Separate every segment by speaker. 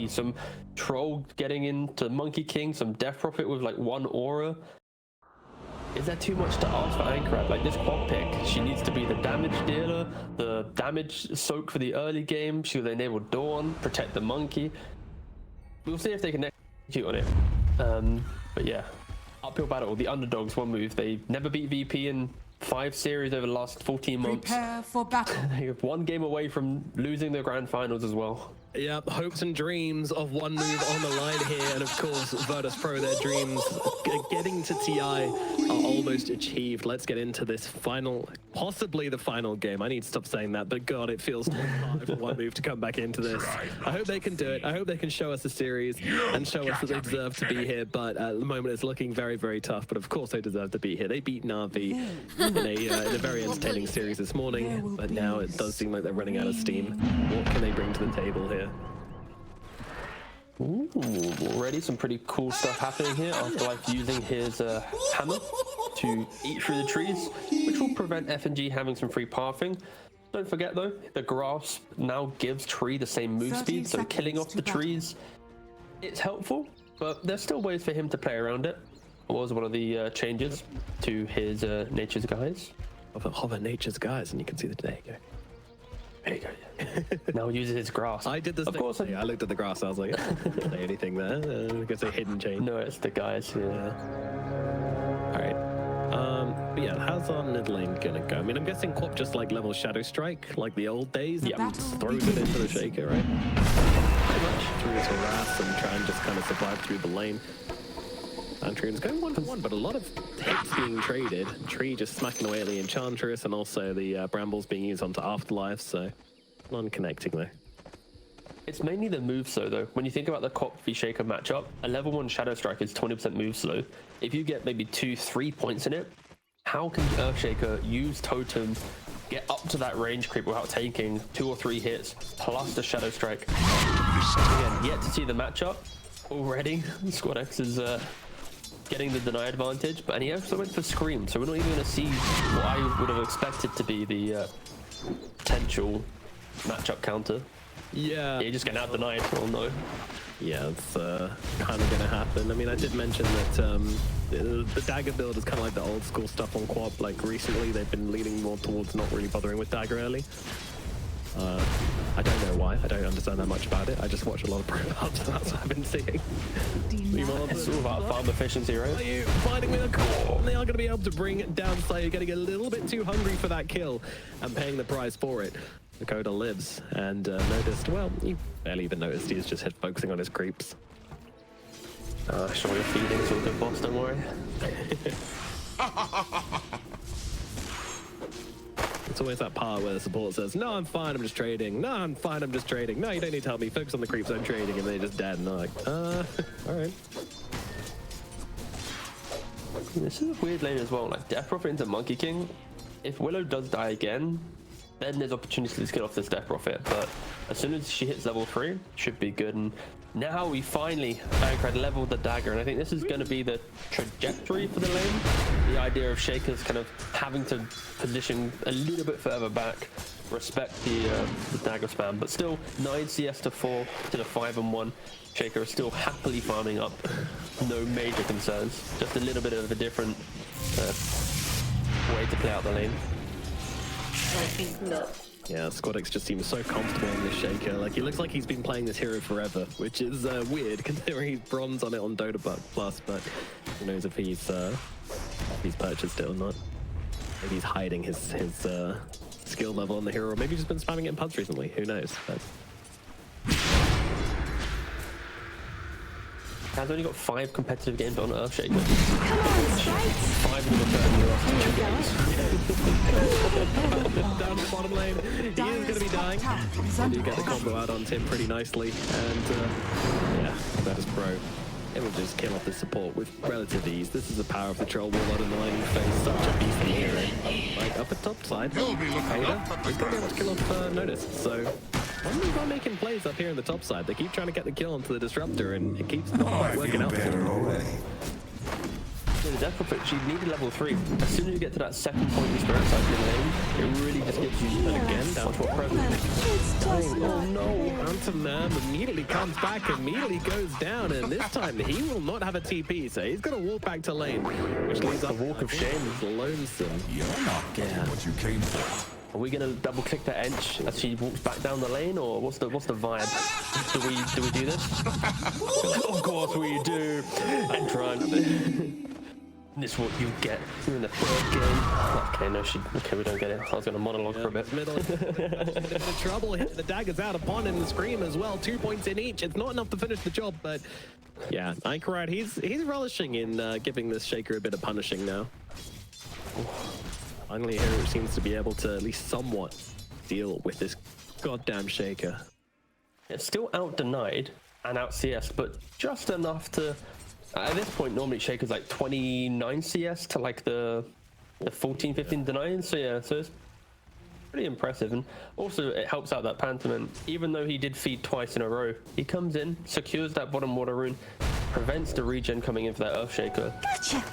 Speaker 1: some troll getting into Monkey King, some Death Prophet with like 1 aura. Is that too much to ask for Ainkrad? Like this quad pick, she needs to be the damage dealer, the damage soak for the early game. She'll enable Dawn, protect the monkey. We'll see if they can execute on it. But yeah, uphill battle. The underdogs, one move. They never beat VP in 5 series over the last 14 months.
Speaker 2: Prepare for battle.
Speaker 1: They're 1 game away from losing the grand finals as well.
Speaker 3: Yep, hopes and dreams of 1 move on the line here, and of course, Virtus.pro, their dreams getting to TI are almost achieved. Let's get into this final, possibly the final game. I need to stop saying that, but God, it feels hard for 1 move to come back into this. I hope they can do it. I hope they can show us a series and show us that they deserve to be here, but at the moment it's looking very, very tough, but of course they deserve to be here. They beat Na'Vi in a very entertaining series this morning, but now it does seem like they're running out of steam. What can they bring to the table here?
Speaker 1: Ooh, already some pretty cool stuff happening here. Afterlife using his hammer to eat through the trees, which will prevent FNG having some free pathing. Don't forget though, the grasp now gives Tree the same move speed, so killing off the trees, it's helpful, but there's still ways for him to play around it. It was one of the changes to his Nature's Guise.
Speaker 3: Of Nature's Guise, and you can see the day go.
Speaker 1: There you go. Now he uses his grass.
Speaker 3: I did this. Of course, I looked at the grass. I was like, I didn't say anything there. I guess a hidden change.
Speaker 1: No, it's the guys. Yeah.
Speaker 3: All right. But yeah, how's our mid lane gonna go? I mean, I'm guessing Quap just like level Shadow Strike, like the old days.
Speaker 1: Yeah.
Speaker 3: Throws it into the shaker, right? Pretty much through his harass and try and just kind of survive through the lane. Antrion's going 1-for-1, but a lot of hits being traded. Tree just smacking away at the Enchantress, and also the Brambles being used onto Afterlife, so non-connecting though.
Speaker 1: It's mainly the move slow though. When you think about the Cop v Shaker matchup, a level 1 Shadow Strike is 20% move slow. If you get maybe 2-3 points in it, how can Earthshaker use Totem, get up to that range creep without taking 2 or 3 hits, plus the Shadow Strike? Again, yet to see the matchup. Already, Squad X is getting the deny advantage, and he also went for Scream, so we're not even going to see what I would have expected to be the potential matchup counter.
Speaker 3: Yeah.
Speaker 1: You're just getting out denied. Oh no.
Speaker 3: Yeah, it's kind of going to happen. I mean, I did mention that the dagger build is kind of like the old school stuff on Quad. Like recently, they've been leaning more towards not really bothering with dagger early. I don't know why. I don't understand that much about it. I just watch a lot of pro ups, and that's what I've been seeing.
Speaker 1: It's all about farm efficiency, right?
Speaker 3: Are you fighting with a core? They are going to be able to bring it down Slayer, getting a little bit too hungry for that kill and paying the price for it. Dakota lives and noticed, well, you barely even noticed, he's just focusing on his creeps.
Speaker 1: Sure, you're feeding, so good boss, don't worry.
Speaker 3: It's always that part where the support says, no, I'm fine, I'm just trading. No, I'm fine, I'm just trading. No, you don't need to help me. Focus on the creeps, I'm trading. And they're just dead. And they're like, all right.
Speaker 1: This is a weird lane as well. Like, Death Prophet into Monkey King. If Willow does die again, then there's opportunity to kill off this Death Prophet. But as soon as she hits level 3, should be good. And now we finally, Ainkrad leveled the dagger, and I think this is going to be the trajectory for the lane. The idea of Shakers kind of having to position a little bit further back, respect the dagger spam, but still 9 CS to 4 to the 5 and 1. Shaker is still happily farming up, no major concerns, just a little bit of a different way to play out the lane.
Speaker 4: I think not.
Speaker 3: Yeah, Squad X just seems so comfortable in this Shaker. Like, he looks like he's been playing this hero forever, which is weird considering he's bronze on it on Dota Plus, but who knows if he's purchased it or not. Maybe he's hiding his skill level on the hero, or maybe he's just been spamming it in punts recently. Who knows? But
Speaker 1: Has only got 5 competitive games on Earthshaker.
Speaker 4: Come on, Sprite!
Speaker 1: 5 in the third year after 2 games.
Speaker 3: down the bottom lane, he is going to be dying. You get the combo out on Tim pretty nicely, and yeah, Virtus.pro able to just kill off the support with relative ease. This is the power of the troll warlord in the lane phase. Such a beastly hero. Like up at top side, Vader, he's going to be able to kill off Notice. So one move on making plays up here in the top side. They keep trying to get the kill onto the disruptor, and it keeps not quite working out.
Speaker 1: Yeah, the Death Prophet, she needed level 3. As soon as you get to that second point in Spirit Cycling lane, it really just gives you, and again, much more presence.
Speaker 3: Oh no, Phantom Man immediately comes back, immediately goes down, and this time he will not have a TP, so he's going to walk back to lane, which leaves up
Speaker 1: Walk of Shame.
Speaker 3: Lonesome.
Speaker 2: You're not getting what you came for.
Speaker 1: Are we gonna double click the Ench as she walks back down the lane, or what's the vibe? Do we do this? Of course we do. Ainkrad. This is what you get. You're in the third game. Okay, we don't get it. I was gonna monologue for a bit.
Speaker 3: Middle. Bit of trouble here. The dagger's out upon him, the scream as well. 2 points in each. It's not enough to finish the job, but yeah, Ainkrad, he's relishing in giving this Shaker a bit of punishing now. Finally, Hero seems to be able to at least somewhat deal with this goddamn Shaker.
Speaker 1: It's still out denied and out CS, but just enough to. At this point, normally Shaker's like 29 CS to like the 14, 15 denied. So yeah, so it's pretty impressive. And also it helps out that Pantomime. Even though he did feed twice in a row, he comes in, secures that bottom water rune, prevents the regen coming in for that Earthshaker.
Speaker 4: Gotcha.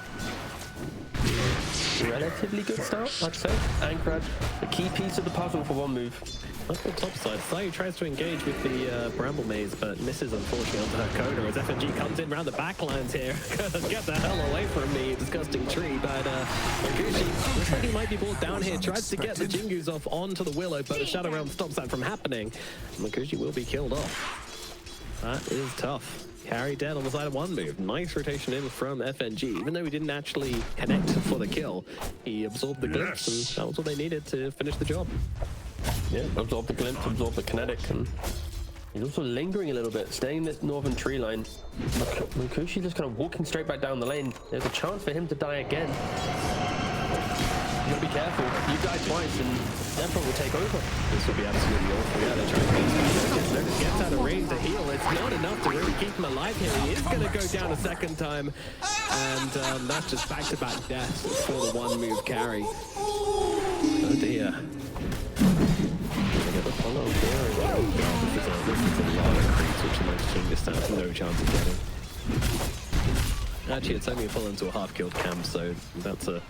Speaker 1: Relatively good start, I'd say. Ainkrad, the key piece of the puzzle for one move.
Speaker 3: Up the top side, Sayu tries to engage with the Bramble Maze, but misses unfortunately onto her Coda as FNG comes in around the back lines here. Get the hell away from me, disgusting tree. But Makushi looks like he might be brought down here, tries to get the Jingus off onto the Willow, but the Shadow Realm stops that from happening. Makushi will be killed off. That is tough. Carry dead on the side of one move. Nice rotation in from FNG. Even though he didn't actually connect for the kill, he absorbed the glimpse, and that was what they needed to finish the job.
Speaker 1: Yeah, absorb the glimpse, absorb the kinetic, and he's also lingering a little bit, staying in this northern tree line. Makushi just kind of walking straight back down the lane. There's a chance for him to die again. You gotta be careful. You die twice, and Emperor will take over.
Speaker 3: This will be absolutely awful. Yeah, they're trying to get Notice gets out of range to heal. It's not enough to really keep him alive here. He is going to go down a second time, and that's just back-to-back deaths for the one move carry. Oh dear. This is a lot of creeps, which might change this down to no chance of getting. Actually, it's only a pull into a half-killed camp, so that's a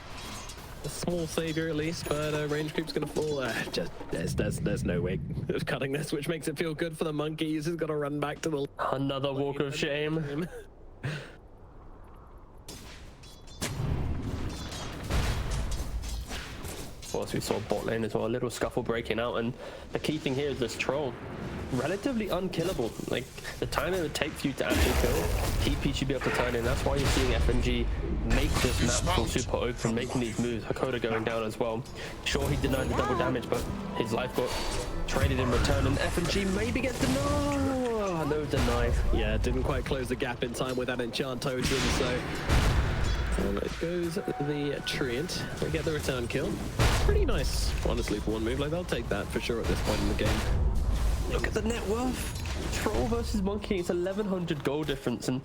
Speaker 3: small savior at least, but range creep's gonna fall. There's no way of cutting this, which makes it feel good for the monkey. He's just gotta run back to the
Speaker 1: another walk of shame. Of course, we saw bot lane as well, a little scuffle breaking out, and the key thing here is this troll. Relatively unkillable. Like, the time it would take for you to actually kill, TP should be able to turn in. That's why you're seeing FNG make this map feel super open, making these moves. Hakoda going down as well. Sure, he denied the double damage, but his life got traded in return, and FNG maybe gets the no deny.
Speaker 3: Yeah, didn't quite close the gap in time with that enchant totem, so it goes the Treant. We get the return kill. Pretty nice, honestly, for one move. Like, they'll take that for sure at this point in the game.
Speaker 1: Look at the net worth. Troll versus Monkey, it's 1100 gold difference, and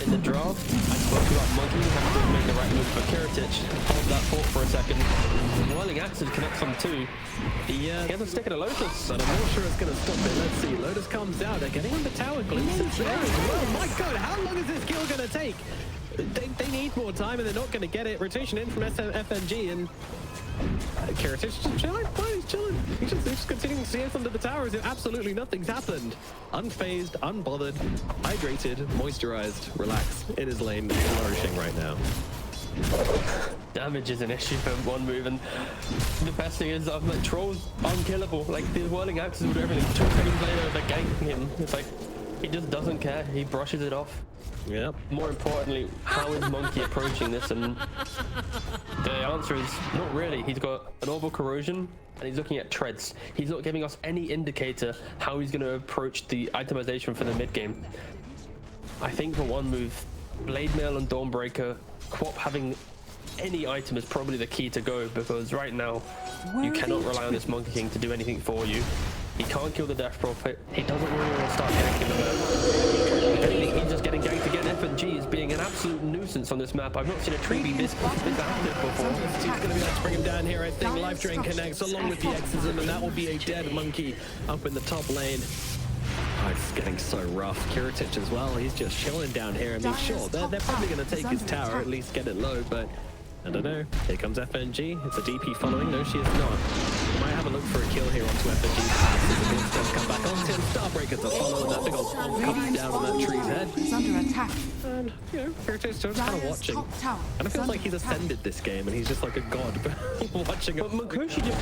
Speaker 1: in the draft, I spoke about Monkey having to make the right move for Kiritich. Hold that thought for a second. Whirling Axes connects on two. He has a stick and a Lotus.
Speaker 3: But I'm not sure it's going to stop it. Let's see. Lotus comes out. They're getting on the tower glimpses there as well. My God, how long is this kill going to take? They need more time, and they're not going to get it. Rotation in from FNG, and Kiritich just chilling. He's chilling. He's just continuing to CS under the tower as if absolutely nothing's happened. Unfazed, unbothered, hydrated, moisturized, relaxed in his lane, flourishing right now.
Speaker 1: Damage is an issue for one move, and the best thing is like, Troll's unkillable. Like, the Whirling Axes would do everything. 2 seconds later, they're ganking him. It's like, he just doesn't care. He brushes it off.
Speaker 3: Yep.
Speaker 1: More importantly, how is Monkey approaching this? And the answer is not really. He's got an Orbital Corrosion, and he's looking at treads. He's not giving us any indicator how he's going to approach the itemization for the mid game. I think for one move, Blade Mail and Dawnbreaker, Quap having any item is probably the key to go, because right now you cannot rely on this Monkey King to do anything for you. He can't kill the Death Prophet. He doesn't really want to start ganking the map. If anything, he's just getting ganked again. FNG is being an absolute nuisance on this map. I've not seen a tree be this active before.
Speaker 3: He's going to be able to bring him down here, I think. Life Drain connects along with the Exorcism, and that will be a dead monkey up in the top lane. fight's getting so rough. Kiritich as well, he's just chilling down here. I mean, sure, they're probably going to take his tower, at least get it low, but I don't know. Here comes FNG. It's a DP following. No, she is not. We might have a look for a kill here onto FNG. The Blitz does come back on. Tim Starbreaker to follow, and that big old bomb comes down on that tree's head.
Speaker 5: It's under attack.
Speaker 3: And, you know, Kiritich just kind of watching. And it feels like he's ascended this game, and he's just like a god watching it.
Speaker 1: But Makoshi just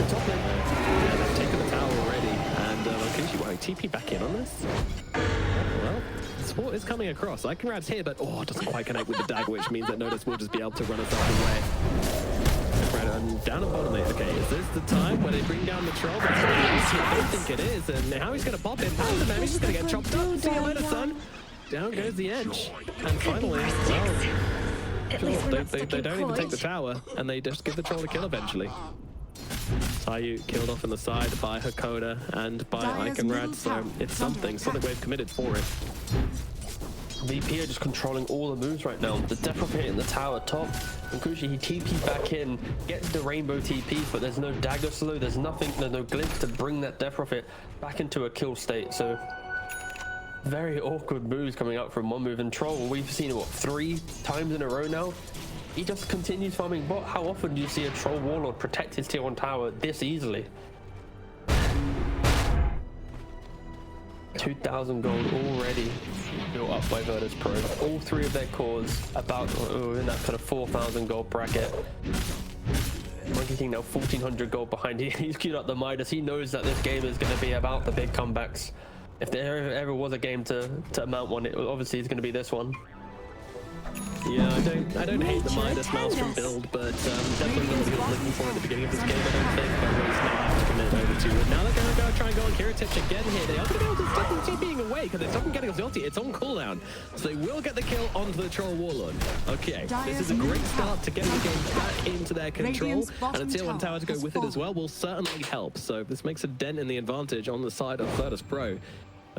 Speaker 3: Top lane. Yeah, they've taken the tower already, and Makoshi, wow, TP back in on this. Well, support is coming across. Ainkrad's here, but oh, it doesn't quite connect with the dagger, which means that Notice will just be able to run herself away. Right, and down at bottom lane. Okay, is this the time where they bring down the troll? I don't think it is, and now he's gonna pop in. Past the man, he's just gonna get chopped up. See you later, son. Down goes the edge, and finally, well, they don't even take the tower, and they just give the troll a kill eventually. Tayu killed off in the side by Hakoda and by Ainkrad, so it's something. Sonic Wave committed for it.
Speaker 1: VP are just controlling all the moves right now. The Death Rocket hitting the tower top. Makoshi, he TP'd back in, gets the rainbow TP, but there's no dagger slow, there's nothing, there's no glimpse to bring that Death Rocket back into a kill state. So very awkward moves coming out from one move. And Troll, we've seen it, what, 3 times in a row now? He just continues farming bot. How often do you see a Troll Warlord protect his tier 1 tower this easily? 2,000 gold already built up by Virtus.pro. All 3 of their cores about in that kind of 4,000 gold bracket. Monkey King now 1,400 gold behind. He's queued up the Midas. He knows that this game is going to be about the big comebacks. If there ever was a game to mount one, it obviously is going to be this one.
Speaker 3: Yeah, I don't hate the Midas Maelstrom build, but definitely not what he was looking for at the beginning of this game. I don't think, but he's now have to commit over to it. Now they're going to go try and go on Kiritich again here. They are going to be able to stop them TPing away because they stop him getting his ulti. It's on cooldown, so they will get the kill onto the Troll Warlord. Okay, this is a great start to getting the game back into their control, and a tier 1 tower to go with it as well will certainly help. So this makes a dent in the advantage on the side of Virtus.pro.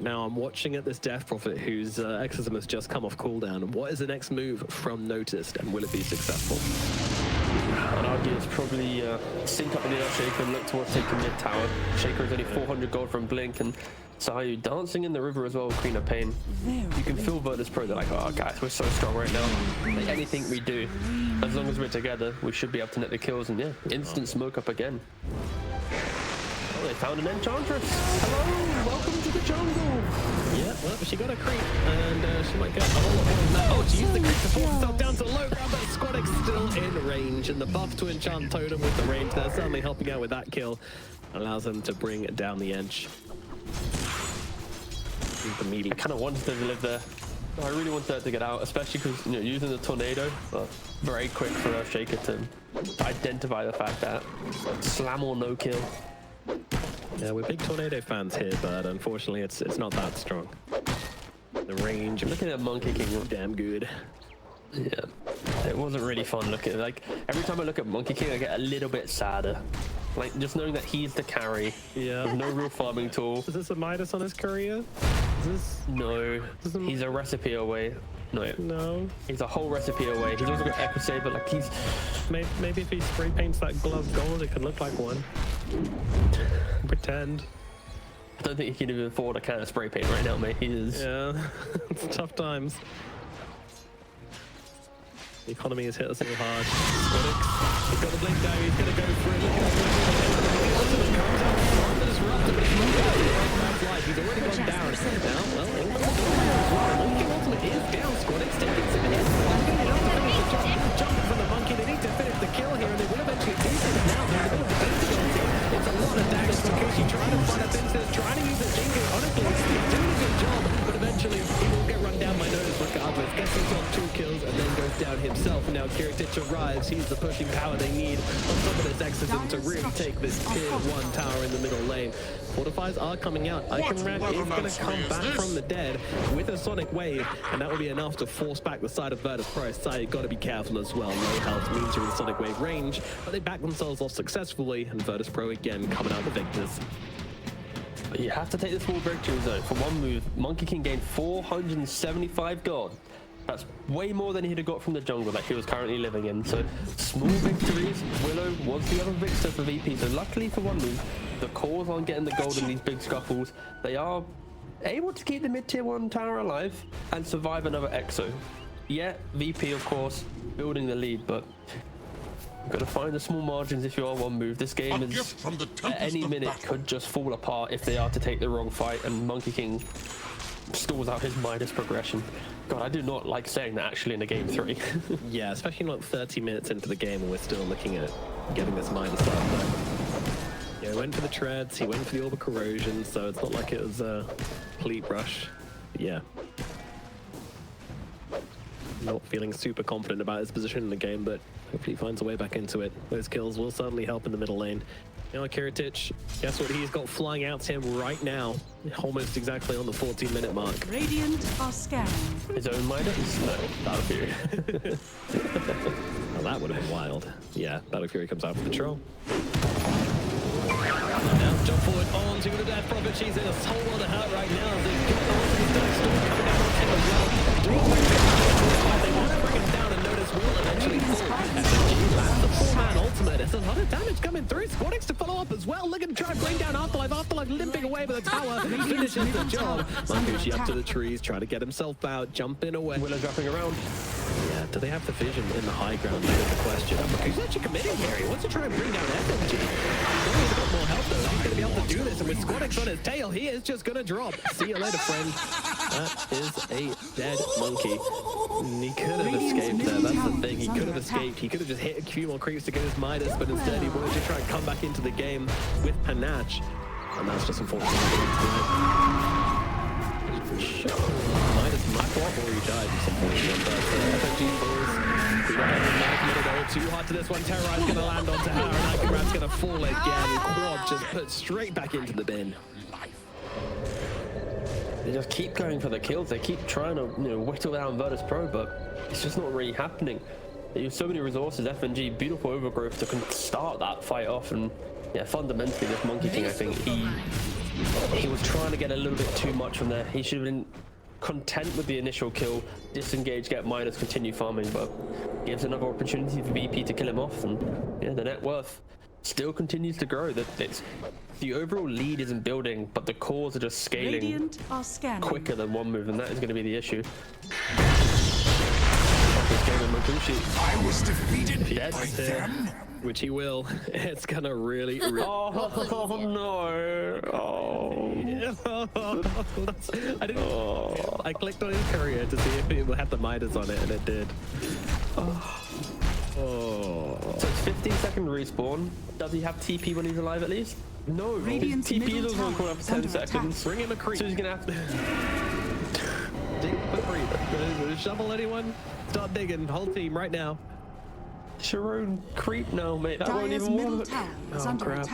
Speaker 3: Now I'm watching at this Death Prophet whose Exorcism has just come off cooldown. What is the next move from Noticed, and will it be successful?
Speaker 1: I'd argue it's probably sync up in the Earthshaker and look towards taking mid tower. Shaker is only 400 gold from Blink, and Tayu dancing in the river as well with Queen of Pain. You can feel Virtus.pro, they're like, oh guys, we're so strong right now. Like, anything we do, as long as we're together, we should be able to net the kills, and yeah, instant smoke up again. Oh, they found an Enchantress. Hello, welcome to the jungle.
Speaker 3: Yeah, well, she got a creep, and she might get a whole lot more than that. Oh, she used the creep to force herself down to low ground, but Squadix still in range, and the buff to enchant Totem with the range there, certainly helping out with that kill. Allows them to bring it down the edge. The meaty.
Speaker 1: I kind of wanted them to live there. I really wanted her to get out, especially because, you know, using the tornado, very quick for Earthshaker to identify the fact that slam or no kill.
Speaker 3: Yeah, we're big Tornado fans here, but unfortunately it's not that strong. The range,
Speaker 1: I'm looking at Monkey King,
Speaker 3: damn good.
Speaker 1: Yeah, it wasn't really fun looking. Like, every time I look at Monkey King, I get a little bit sadder. Like, just knowing that he's the carry,
Speaker 3: yeah,
Speaker 1: with no real farming tool.
Speaker 3: Is this a Midas on his career? Is this?
Speaker 1: No, he's a recipe away. No. He's a whole recipe away. He's also got Echo Saber, like he's...
Speaker 3: Maybe if he spray paints that glove gold, it could look like one. Pretend.
Speaker 1: I don't think he can even afford a can of spray paint right now, mate. He is...
Speaker 3: Yeah, it's tough times. The economy has hit us all hard. Squadix, he's got the blink down, he's gonna go for it. Look at the ultimate comes out from the disruptor, but he's not got the right man's life. He's already gone down. Now, well, Monkey ultimate is down. Squadix taking some hits. Jumping from the monkey, they need to finish the kill here, and they will eventually do so. But now they're going to it's a lot of daggers to Kushi trying to find up into this, trying to use the Jingu. Honestly, he's doing a good job, but eventually he will get run down by Notice regardless. Gets himself 2 kills and then goes down himself. And now Kiritich arrives. He's the pushing power they need on top of this Exorcism to really take this tier 1 tower in the middle lane. Fortifiers are coming out. Ainkrad is going to come back from the dead with a Sonic Wave, and that will be enough to force back the side of Virtus.pro. So you've got to be careful as well. Low health means you're in Sonic Wave range, but they back themselves off successfully, and Virtus.pro again coming out the victors.
Speaker 1: But you have to take the small breakthroughs though. For one move, Monkey King gained 475 gold. That's way more than he'd have got from the jungle that he was currently living in. So small victories. Willow was the other victor for VP. So luckily for one move, the cores aren't getting the gold in these big scuffles. They are able to keep the mid-tier 1 tower alive and survive another EXO. Yeah, VP, of course, building the lead, but you've got to find the small margins if you are one move. This game is, at any minute, could just fall apart if they are to take the wrong fight, and Monkey King stalls out his Midas progression. God, I do not like saying that actually in a game 3.
Speaker 3: Yeah, especially not 30 minutes into the game and we're still looking at getting this Midas up. But yeah, he went for the treads, he went for the Orb of Corrosion, so it's not like it was a complete rush. But yeah. Not feeling super confident about his position in the game, but hopefully he finds a way back into it. Those kills will certainly help in the middle lane. You know, Kiritich, guess what he's got flying out to him right now? Almost exactly on the 14-minute mark.
Speaker 5: Radiant are scanning.
Speaker 1: His own Midas? No, Battle Fury.
Speaker 3: Well, that would have been wild. Yeah, Battle Fury comes out for the troll. Now jump forward onto the Death Prophet. She's in a whole lot of hurt right now. They've got onto the Dark Storm coming down on him as well. They want to bring him down, and notice will eventually fall. SMG lands the 4-man ultimate. There's a lot of damage coming through. Squadix to follow up as well. Look at him try to bring down Afterlife. Afterlife limping away with a tower. Finishes the job. Mangushi up to the trees, trying to get himself out, jumping away.
Speaker 1: Willow dropping around.
Speaker 3: Yeah, do they have the vision in the high ground? That's the question. He's actually committing here. He wants to try and bring down SMG. He's a bit more help though. He's going to be able to do this, and with Squadix on his tail, he is just going to drop. See you later, friend. That is a dead monkey. He could have escaped there. That's the thing. He could have escaped. He could have just hit a few more creeps to get his Midas, but instead he wanted to try and come back into the game with panache. And that's just unfortunate. Midas might walk or he died. It's unfortunate, but FFG falls. We don't have enough to go too hard to this one. Terrorize going to land onto her, and Ainkrad's going to fall again. Quad just put straight back into the bin.
Speaker 1: They just keep going for the kills. They keep trying to, whittle down Virtus.pro, but it's just not really happening. They use so many resources. FNG, beautiful overgrowth to start that fight off, and yeah, fundamentally, this Monkey King, I think he was trying to get a little bit too much from there. He should have been content with the initial kill, disengage, get Midas, continue farming, but gives another opportunity for VP to kill him off, and yeah, the net worth still continues to grow. The overall lead isn't building, but the cores are just scaling quicker than one move, and that is going to be the issue.
Speaker 2: I was defeated by them.
Speaker 3: Which he will. It's gonna really.
Speaker 1: Oh no! Oh.
Speaker 3: I didn't. Oh. I clicked on his career to see if it had the Midas on it, and it did. Oh.
Speaker 1: So it's 15-second respawn. Does he have TP when he's alive at least? No. TP is only called up for 10 seconds.
Speaker 3: Bring him a creep.
Speaker 1: So he's gonna have to
Speaker 3: dig a creep. Shovel anyone? Start digging. Whole team right now.
Speaker 1: Sharon creep now, mate. That won't even work.
Speaker 5: Oh, crap.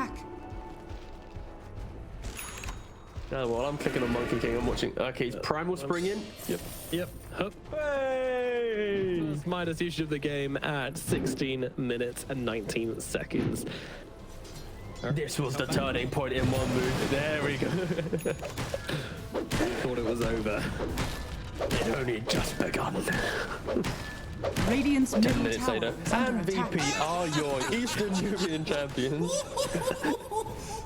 Speaker 1: No, well, I'm clicking on Monkey King. I'm watching. Okay, he's Primal Spring in.
Speaker 3: Yep. Hup. Hey! Midas usage of the game at 16 minutes and 19 seconds.
Speaker 1: This was the turning point in one move. There we go.
Speaker 3: Thought it was over.
Speaker 1: It only just begun.
Speaker 5: Radiant's
Speaker 1: 10 minutes later, and VP are your Eastern European champions.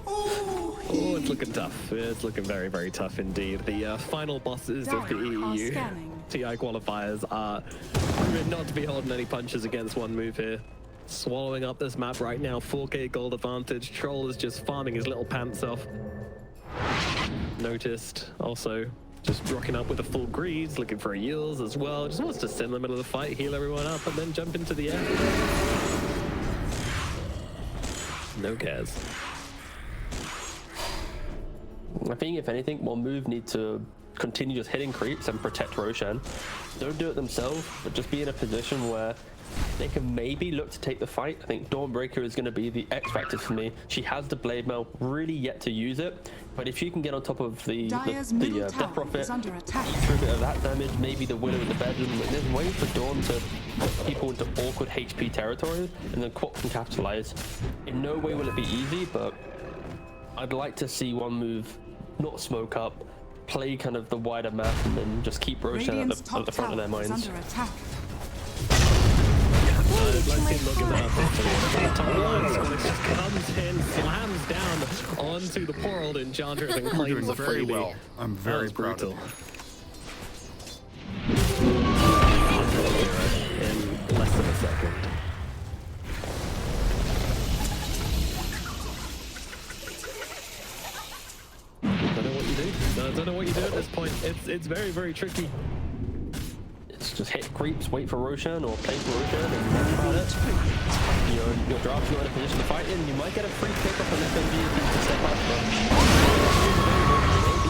Speaker 3: Oh, it's looking tough. It's looking very, very tough indeed. The final bosses of the EEU TI qualifiers are proven not to be holding any punches against one move here. Swallowing up this map right now, 4k gold advantage. Troll is just farming his little pants off. Noticed also. Just rocking up with a full greaves, looking for a yields as well. Just wants to sit in the middle of the fight, heal everyone up, and then jump into the air. No cares.
Speaker 1: I think if anything, one move needs to continue just hitting creeps and protect Roshan. Don't do it themselves, but just be in a position where they can maybe look to take the fight. I think Dawnbreaker is going to be the X factor for me. She has the Blade Mail, really yet to use it, but if she can get on top of the Death Prophet, eat through a bit of that damage, maybe the Willow in the bedroom, there's ways for Dawn to put people into awkward HP territory, and then Quap can capitalize. In no way will it be easy, but I'd like to see one move not smoke up, play kind of the wider map, and then just keep Roshan at the front of their minds.
Speaker 3: Let's look at that. Top line, Squadix just comes in, slams down onto the poor old Enchantress and claims a
Speaker 2: very
Speaker 3: freebie.
Speaker 2: well. I'm very proud
Speaker 3: brutal.
Speaker 2: of you.
Speaker 3: In less than a second. Don't know what you do. I don't know what you do at this point. It's very, very tricky.
Speaker 1: It's just hit creeps, wait for Roshan, or play for Roshan, and that's about it. Your draft's not in a position to fight in. You might get a free pick off an FMG if you can step up.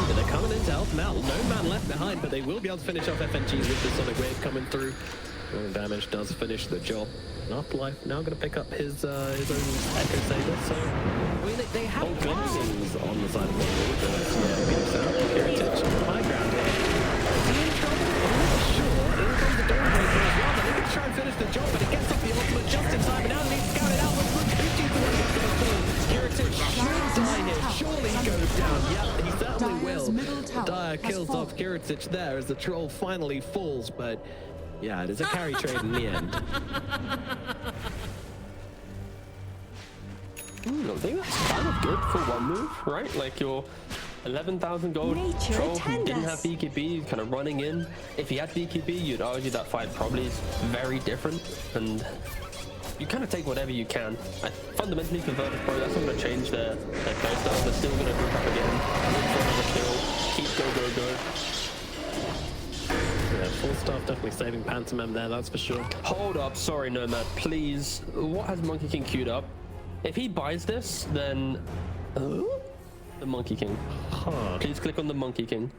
Speaker 3: But they're coming in to help them out. No man left behind, but they will be able to finish off FNG with the Sonic Wave coming through. Damage does finish the job. Afterlife now going to pick up his own Echo Saber. So, I mean, they have glimpses on the side of the wall. Yeah, beats out Heritage. High ground here. Is he in trouble? I'm not sure. In comes the Dawnbreaker as well. They can try and finish the job, but he gets off the ultimate just in time. And now he's scouted out. But look, who's the one who's going to fall? Heritage should die here. Surely he goes down. Yep, he certainly will. Dire kills off Heritage there as the troll finally falls, but yeah, it is a carry trade in the end.
Speaker 1: I think that's kind of good for one move, right? Like your 11,000 gold
Speaker 4: Nature
Speaker 1: troll who
Speaker 4: attend
Speaker 1: didn't
Speaker 4: us.
Speaker 1: have BKB, kind of running in. If he had BKB, you'd argue that fight probably is very different, and you kind of take whatever you can. Fundamentally for Virtus.pro, that's not going to change their playstyle. They're still going to group up again, look for another kill, keep go.
Speaker 3: Yeah, full staff definitely saving Pantomime there, that's for sure.
Speaker 1: Hold up, sorry Nomad, please. What has Monkey King queued up? If he buys this, then the Monkey King. Please click on the Monkey King.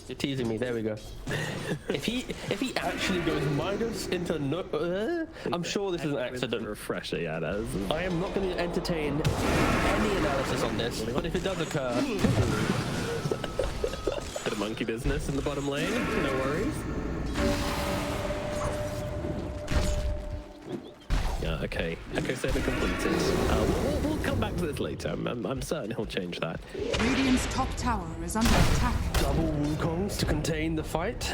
Speaker 1: You're teasing me. There we go. if he actually goes minus into no, I'm sure this is an accident.
Speaker 3: Refresher, yeah, that is.
Speaker 1: I am not going to entertain any analysis on this, but if it does occur,
Speaker 3: Bit of monkey business in the bottom lane. No worries. Yeah, okay. Echo Saber completed. We'll come back to this later. I'm certain he'll change that.
Speaker 5: Radiant's top tower is under attack.
Speaker 1: double Wukongs to contain the fight.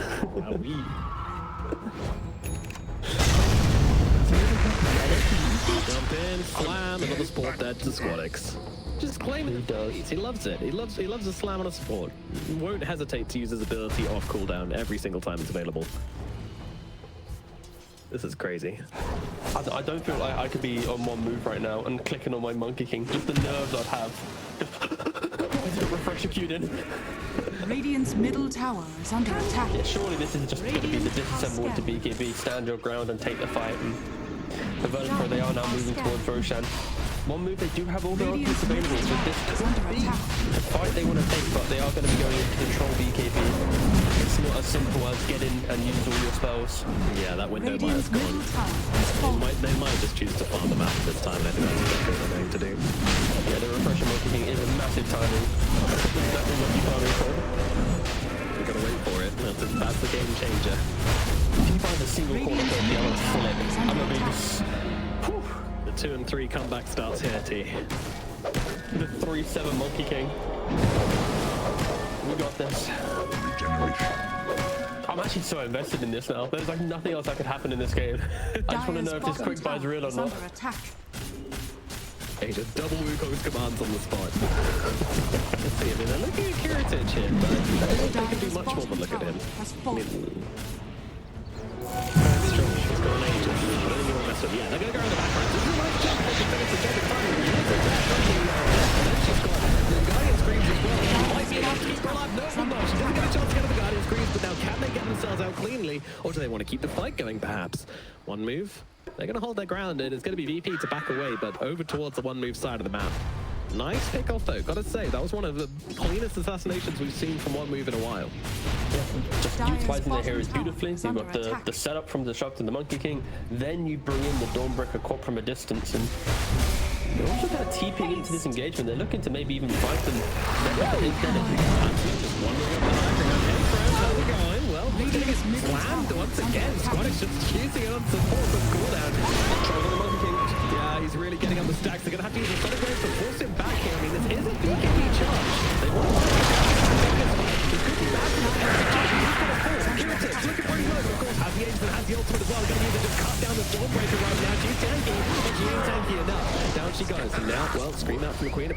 Speaker 3: Jump in, slam, another support dead to Squadix. Just claim it. He does. He loves it. He loves a slam on a support. Won't hesitate to use his ability off cooldown every single time it's available. This is crazy.
Speaker 1: I don't feel like I could be on one move right now and clicking on my Monkey King. Just the nerves I'd have. Why is it refresher queued in?
Speaker 5: Radiant's middle tower is under attack.
Speaker 1: Yeah, surely this is just going to be the disassemble to BKB, stand your ground and take the fight. And the Virtus.pro, they are now moving towards Roshan. One move, they do have all the options available, so this could be the fight they want to take, but they are going to be going into control BKB. It's not as simple as get in and use all your spells.
Speaker 3: Yeah, that window might
Speaker 5: Radiant's
Speaker 3: have
Speaker 5: middle
Speaker 3: gone.
Speaker 5: tower has fallen.
Speaker 3: They might just choose to farm the map this time, and I think that's exactly what they're going to do.
Speaker 1: Yeah, the refresher Monkey King is a massive timing. Exactly what you farming for.
Speaker 3: We're going to wait for it. That's the game changer.
Speaker 1: If he finds a single corner, they'll be able to flip. I'm going to be just...
Speaker 3: The 2 and 3 comeback starts here, T.
Speaker 1: The 3-7 Monkey King. We got this. I'm actually so invested in this now. There's like nothing else that could happen in this game. I just want to know if this quick buy is real or not.
Speaker 5: Under attack.
Speaker 3: Hey, just double Wukong's commands on the spot. Let's see, I mean, they're looking at Heritage here, but they can do much more than look at him.
Speaker 5: Has
Speaker 3: I
Speaker 5: fallen.
Speaker 3: mean, very strong. He's got an agent. I don't think you want to mess with him. Yeah, they're going to go around the background. This is a nice jump. They can finish the job in time. He's got that. Then she's got the Guardian Screams as well. She might be able to keep her alive. No, she's not. She doesn't get a chance to get the Guardian Screams, but now can they get themselves out cleanly, or do they want to keep the fight going, perhaps? One move. They're going to hold their ground, and it's going to be VP to back away, but over towards the one-move side of the map. Nice pick-off, though. Gotta say, that was one of the cleanest assassinations we've seen from one move in a while.
Speaker 1: Just utilizing the heroes beautifully. You've got the setup from the Disrupt and the Monkey King. Then you bring in the Dawnbreaker Corp from a distance, and they're also kind of TPing into this engagement. They're looking to maybe even fight them.
Speaker 3: Just wondering what the Ainkrad, how's it going? Well, he's gonna get slammed once again. Squadix just using it on support with cooldown.
Speaker 1: Controlling the Monkey King.
Speaker 3: Yeah, he's really getting on the stacks. They're gonna have to use a Sonic Wave to force him back here. I mean, this is a BKB charge. They want to this could be bad for the execution. He's gonna fall. Heritage looking pretty low, but of course has the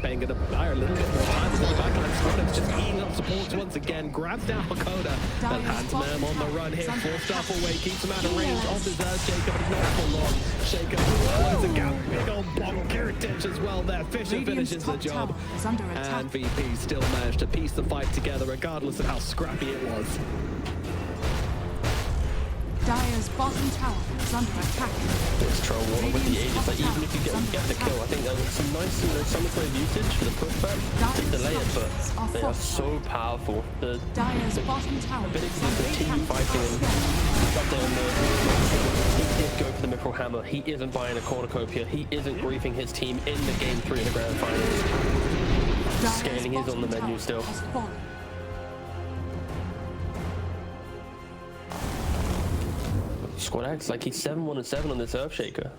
Speaker 3: Bane gonna buy a little bit more time in the backline. Squad's just eating up supports once again. Grabs down Hakoda. And Handsman on the run here. Forced up away. Keeps him out of range of his Earthshaker, but not for long. Shaker closes the gap. Big old block. Heritage as well there. Fisher finishes the job. And VP still managed to piece the fight together regardless of how scrappy it was.
Speaker 5: Dire's bottom tower is under attack.
Speaker 1: It's troll water with the Aegis. Like, even if you get the kill, I think there was some nice, Summer Wave usage for the pushback to delay it, but they are so powerful. The
Speaker 5: Dire's bottom tower
Speaker 1: ability to continue fighting and up there on the. He did go for the Mithril Hammer. He isn't buying a cornucopia. He isn't griefing his team in the game 3 of the grand finals. Scaling is on the menu still. Squad acts like he's 7-1-7 on this Earthshaker.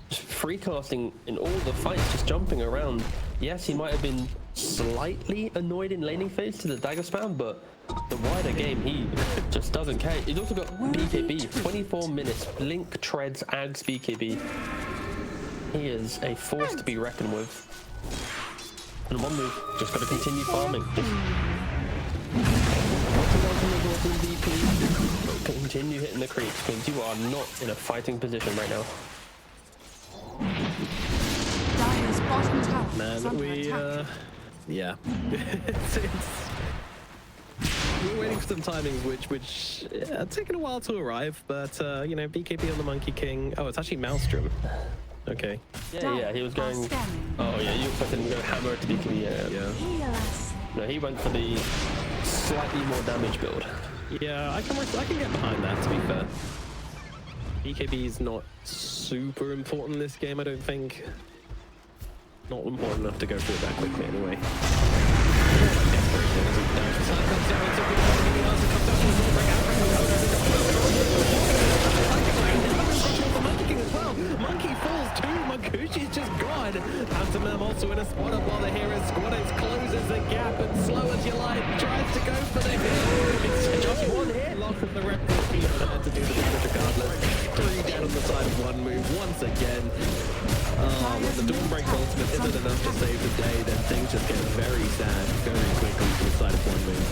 Speaker 1: Just free casting in all the fights, just jumping around. Yes, he might have been slightly annoyed in laning phase to the dagger spam, but the wider game, he just doesn't care. He's also got BKB, 24 minutes, Blink, Treads, Ags, BKB. He is a force to be reckoned with. And one move, just got to continue farming. Continue hitting the creeps because you are not in a fighting position right now.
Speaker 5: Dire's bottom tower is
Speaker 3: Man,
Speaker 5: under
Speaker 3: we
Speaker 5: attack.
Speaker 3: yeah. We're waiting for some timings which taken a while to arrive, but you know, BKB on the Monkey King. Oh, it's actually Maelstrom. Okay.
Speaker 1: Yeah, he was going. Oh yeah, you expected him to go hammer to BKB.
Speaker 3: Yeah.
Speaker 1: No, he went for the slightly more damage build.
Speaker 3: Yeah, I can get behind that, to be fair. BKB is not super important in this game, I don't think. Not important enough to go through it that quickly anyway. Monkey falls too. Mancucci's just gone. Pantomime also in a spot up while the hero Squatters closes the gap and slow as you like tries to go for the hit. It's just one hit. Lock from the record. He had to do the damage regardless. 3 down on the side of one move once again. When the Dawnbreak ultimate isn't enough to save the day, then things just get very sad very quickly to the side of one move.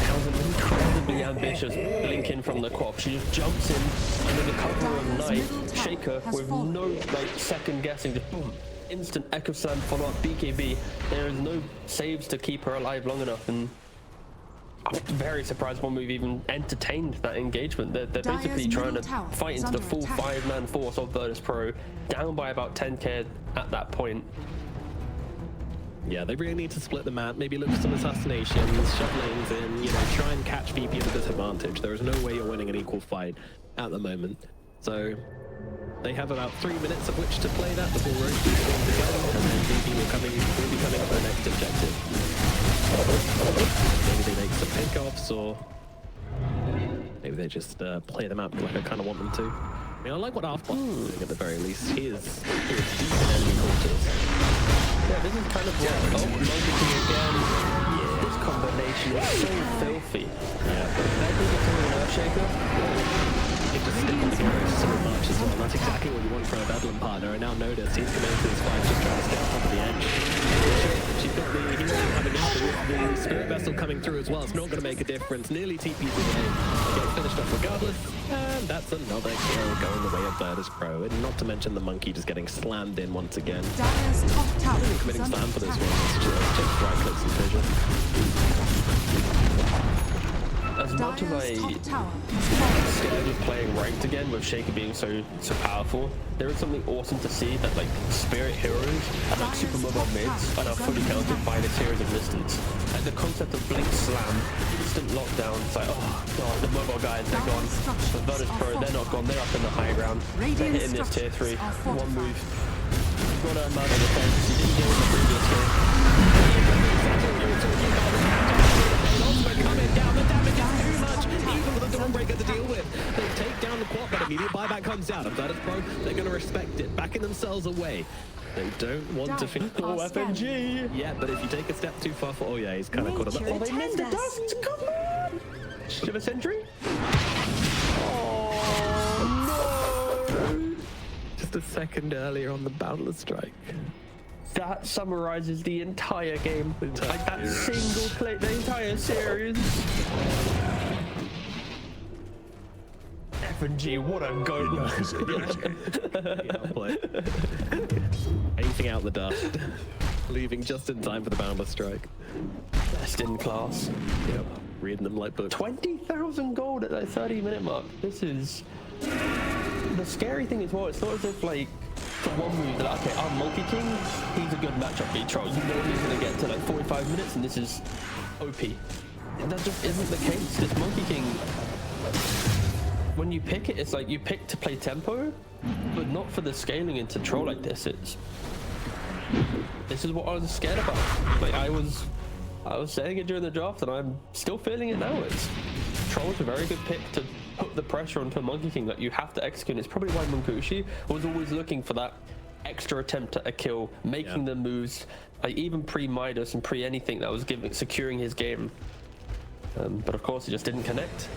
Speaker 1: That was an incredibly ambitious blink in from the Quap. She just jumps in under the cover of night, Shaker with no second guessing, just boom, instant Echo Slam follow up BKB. There is no saves to keep her alive long enough, and I'm very surprised one move even entertained that engagement. They're basically trying to fight into the full 5-man force of Virtus.pro, down by about 10k at that point.
Speaker 3: Yeah, they really need to split the map, maybe look for some assassinations, shove lanes in, you know, try and catch VP at a disadvantage. There is no way you're winning an equal fight at the moment. So they have about 3 minutes of which to play that before Roche is going to go, and then VP will be coming for the next objective. Maybe they make some pickoffs, or maybe they just play them out like I kind of want them to. I mean, I like what Halfbot's doing at the very least. He is deep in enemy quarters.
Speaker 1: Yeah, this is kind of what Monkey King again. Yeah, this combination is so filthy.
Speaker 3: Yeah,
Speaker 1: but I think it's an Earthshaker.
Speaker 3: You just stick with the hero so much as well. And that's exactly what you want from a Bedlam partner. And now notice he's coming into this fight just trying to stay on top of the edge. She's got the hero coming out, the Spirit Vessel coming through as well. It's not going to make a difference. Nearly TP's away. Gets finished off regardless. And that's another kill going the way of Virtus.pro. And not to mention the Monkey just getting slammed in once again.
Speaker 5: Dire's top tower
Speaker 3: Really committing slam for this one. It's just right clicks and vision.
Speaker 1: As much as I scared of playing ranked again with Shaker being so powerful, there is something awesome to see that like spirit heroes and like super mobile mids are now fully counted by this hero's existence. Like the concept of blink slam, instant lockdown, it's like, oh god, the mobile guys, they're gone. But Virtus.pro, they're not gone, they're up in the high ground. They're hitting this tier 3, one move. You've got to mount on the fence, you didn't do it in the previous game.
Speaker 3: Coming down, the damage is too much, even with the Dawnbreaker to deal with. They take down the Quap, but immediate buyback comes out. And Virtus.pro, they're going to respect it, backing themselves away. They don't want to finish.
Speaker 1: Oh, FNG!
Speaker 3: Yeah, but if you take a step too far for, oh yeah, he's kind of caught up.
Speaker 4: Nature
Speaker 3: Oh, they missed
Speaker 4: attend
Speaker 3: the
Speaker 4: us.
Speaker 3: dust! Come on!
Speaker 1: Shiver Sentry?
Speaker 3: Oh no! Just a second earlier on the Boundless Strike.
Speaker 1: that summarizes the entire game. Like that single play, the entire series. F&G, what a goat.
Speaker 3: Anything out the dust. Leaving just in time for the boundless strike.
Speaker 1: Best in class.
Speaker 3: Yep. Reading them like books.
Speaker 1: 20,000 gold at that 30-minute mark. This is... The scary thing as well, it's not as if like, for one move, they're like, okay, our Monkey King, he's a good matchup beat troll. You know he's gonna get to like 45 minutes and this is OP. And that just isn't the case. This Monkey King, when you pick it, it's like you pick to play tempo, but not for the scaling into troll like this. This is what I was scared about. Like I was saying it during the draft and I'm still feeling it now. Troll's a very good pick to put the pressure onto a Monkey King that you have to execute. It's probably why Munkushi was always looking for that extra attempt at a kill, making the moves, like even pre-Midas and pre-anything that was securing his game. But of course, it just didn't connect.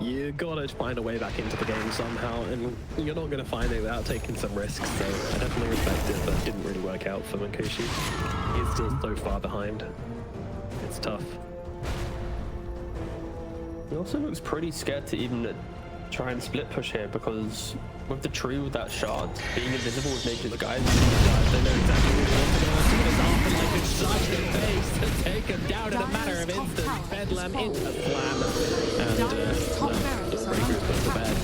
Speaker 3: You gotta find a way back into the game somehow, and you're not gonna find it without taking some risks, so I definitely respect it, but it didn't really work out for Munkushi. He's still so far behind. It's tough.
Speaker 1: He also looks pretty scared to even try and split push here, because with the tree with that shard, being invisible with nature's guide,
Speaker 3: they know exactly what they want to do. As soon as Afterlife is shot in the face to take him down in a matter of instants. Bedlam into the slam, and the Breaker's put to bed.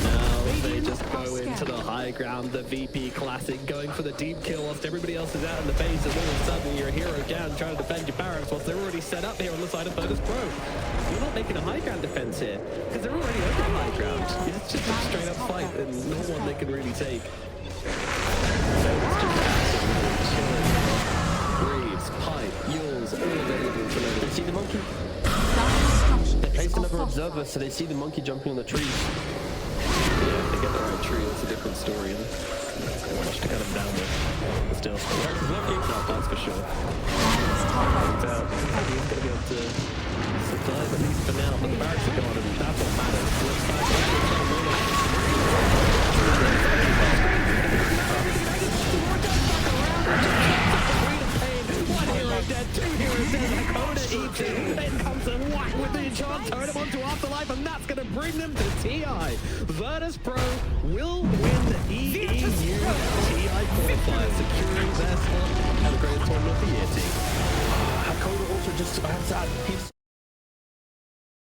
Speaker 3: Now they just go into the high ground, the VP classic, going for the deep kill whilst everybody else is out in the base, and all of a sudden you're a hero down trying to defend your barracks whilst they're already set up here on the side of Virtus.pro. You're not making a high ground defense here, because they're already over high ground. It's just a straight up fight, and no one they can really take. So it's just absolutely chilling. Greaves, Pipe, Yules, all available for them.
Speaker 1: they see the monkey. They placed another observer, so they see the monkey jumping on the trees.
Speaker 3: Yeah, if they get the right tree, it's a different story. And much to cut him down with. But still, that's for sure. He's out. He's going to be able to survive at least for now, but the barracks are gone, and that's what matters. One hero dead, two heroes dead, Hakoda eats it, then comes a whack with the enchant, turn him onto Afterlife, and that's going to bring them to TI. Virtus.pro will win the EEU TI qualifier, securing their spot as the greatest tournament of the year team.
Speaker 1: Hakoda also just has that piece.